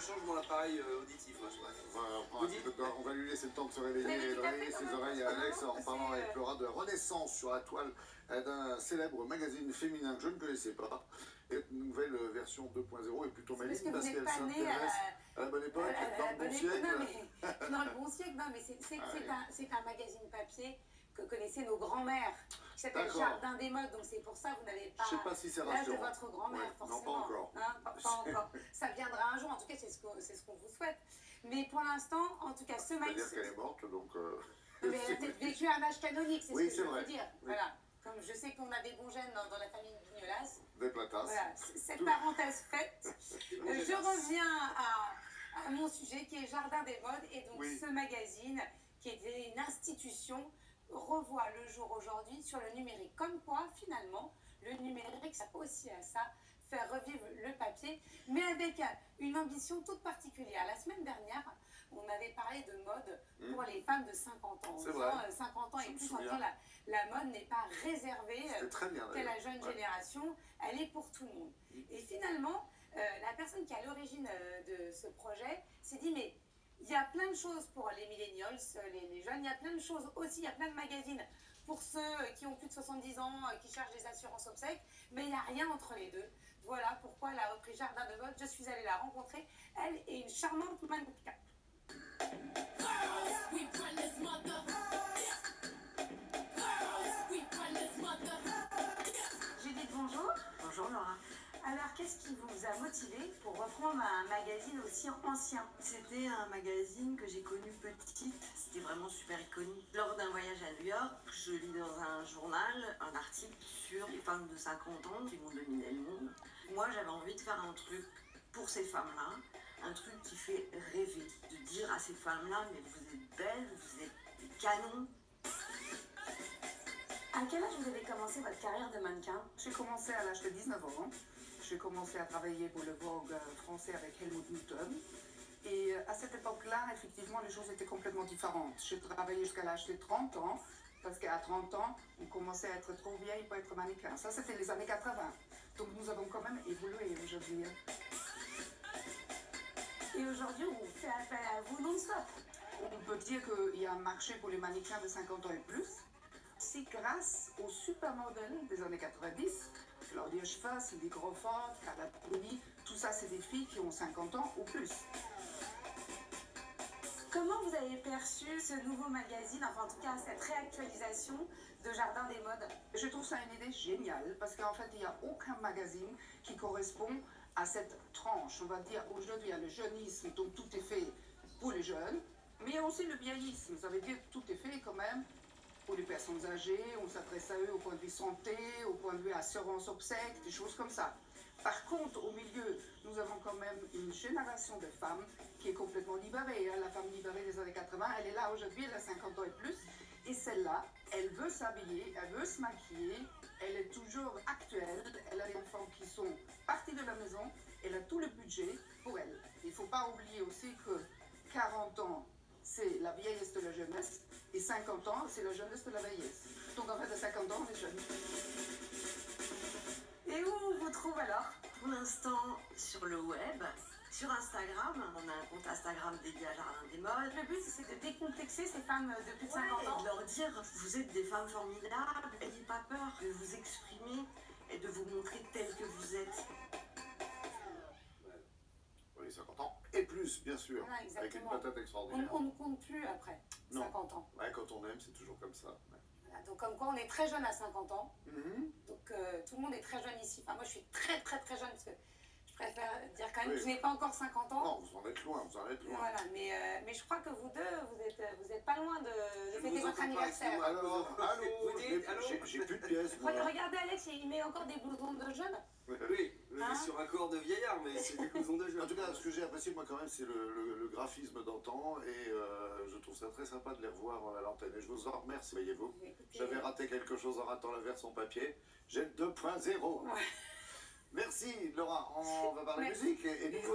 change mon appareil auditif, moi, je crois. On va lui laisser le temps de se réveiller et de réveiller ses oreilles à Alex en parlant avec Laura de Renaissance sur la toile d'un célèbre magazine féminin que je ne connaissais pas. Et une nouvelle version 2.0 est plutôt maligne parce qu'elle s'intéresse à la bonne époque, dans le bon siècle. Dans le bon siècle, non, mais c'est un magazine papier que connaissaient nos grands-mères, qui s'appelle Jardin des modes, donc c'est pour ça que vous n'avez pas, je sais pas si c'est l'âge de rassurant. votre grand-mère, forcément. Non, pas encore. Hein, pas encore. Ça viendra un jour, en tout cas c'est ce qu'on vous souhaite. Mais pour l'instant, en tout cas, ce magazine... C'est-à-dire qu'elle est morte, donc... Mais elle a peut-être vécu un âge canonique, c'est oui, ce que je veux dire. Oui. Voilà. Comme je sais qu'on a des bons gènes dans la famille Vignolas. Des platas. Voilà, cette parenthèse faite, je reviens à mon sujet qui est Jardin des modes. Et donc ce magazine, qui était une institution, revoit le jour aujourd'hui sur le numérique. Comme quoi, finalement, le numérique, ça peut aussi à ça faire revivre le papier, mais avec une ambition toute particulière. La semaine dernière, on avait parlé de mode pour les femmes de 50 ans. C'est vrai. 50 ans et plus, en temps, la mode n'est pas réservée à la jeune génération, elle est pour tout le monde. Et finalement, la personne qui est à l'origine de ce projet s'est dit, mais il y a plein de choses pour les millennials, les jeunes, il y a plein de choses aussi, il y a plein de magazines pour ceux qui ont plus de 70 ans, qui cherchent des assurances obsèques, mais il n'y a rien entre les deux. Voilà pourquoi elle a repris Jardin de mode. Je suis allée la rencontrer. Elle est une charmante mannequin. Judith, bonjour. Bonjour Laura. Alors, qu'est-ce qui vous a motivé pour reprendre un magazine aussi ancien? C'était un magazine que j'ai connu petite, c'était vraiment super iconique. Lors d'un voyage à New York, je lis dans un journal un article sur les femmes de 50 ans qui vont dominer le monde. Moi, j'avais envie de faire un truc pour ces femmes-là, un truc qui fait rêver, de dire à ces femmes-là, mais vous êtes belles, vous êtes des canons. À quel âge vous avez commencé votre carrière de mannequin? J'ai commencé à l'âge de 19 ans. J'ai commencé à travailler pour le Vogue français avec Helmut Newton. Et à cette époque-là, effectivement, les choses étaient complètement différentes. J'ai travaillé jusqu'à l'âge de 30 ans, parce qu'à 30 ans, on commençait à être trop vieille pour être mannequin. Ça, c'était les années 80. Donc nous avons quand même évolué aujourd'hui. Et aujourd'hui, on fait appel à vous non-stop. On peut dire qu'il y a un marché pour les mannequins de 50 ans et plus. C'est grâce aux supermodèles des années 90, Claudia Schiffer, Cindy Crawford, Carla Bruni, tout ça, c'est des filles qui ont 50 ans ou plus. Comment vous avez perçu ce nouveau magazine, enfin en tout cas cette réactualisation de Jardin des modes? Je trouve ça une idée géniale parce qu'en fait, il n'y a aucun magazine qui correspond à cette tranche. On va dire aujourd'hui, il y a le jeunisme, donc tout est fait pour les jeunes, mais il y a aussi le vieillisme. Ça veut dire que tout est fait quand même pour les personnes âgées, on s'adresse à eux au point de vue santé, au point de vue assurance obsèques, des choses comme ça. Par contre, au milieu, nous avons quand même une génération de femmes qui est complètement libérée. La femme libérée des années 80, elle est là aujourd'hui, elle a 50 ans et plus. Et celle-là, elle veut s'habiller, elle veut se maquiller, elle est toujours actuelle. Elle a des enfants qui sont partis de la maison, elle a tout le budget pour elle. Il ne faut pas oublier aussi que 40 ans, c'est la vieillesse de la jeunesse, et 50 ans, c'est la jeunesse de la vieillesse. Donc en fait, à 50 ans, on est jeune. Et où on vous trouve alors? Pour l'instant, sur le web, sur Instagram, on a un compte Instagram dédié à Jardin des modes. Le but, c'est de décomplexer ces femmes de plus de 50 ans. Et de leur dire, vous êtes des femmes formidables, n'ayez pas peur de vous exprimer et de vous montrer telles que vous êtes. Oui, 50 ans. Et plus, bien sûr. Voilà, avec une patate extraordinaire. On ne compte plus après 50 ans. Ouais, quand on aime, c'est toujours comme ça. Ouais. Voilà, donc comme quoi, on est très jeune à 50 ans. Donc tout le monde est très jeune ici. Enfin, moi, je suis très jeune parce que je préfère dire quand même que je n'ai pas encore 50 ans. Non, vous en êtes loin, vous en êtes loin. Voilà, mais je crois que vous deux, vous êtes pas loin de fêter votre anniversaire. Alors, allô, j'ai plus de pièces. Regardez Alex, il met encore des blousons de jeunes. Oui, sur un corps de vieillard, mais c'est des blousons de jeunes. En tout cas, ce que j'ai apprécié, moi, quand même, c'est le graphisme d'antan, et je trouve ça très sympa de les revoir à l'antenne. Et je vous en remercie, voyez-vous. J'avais raté quelque chose en ratant la version papier. J'ai le 2.0. Ouais. Merci, Laura. On va parler musique et nouveau.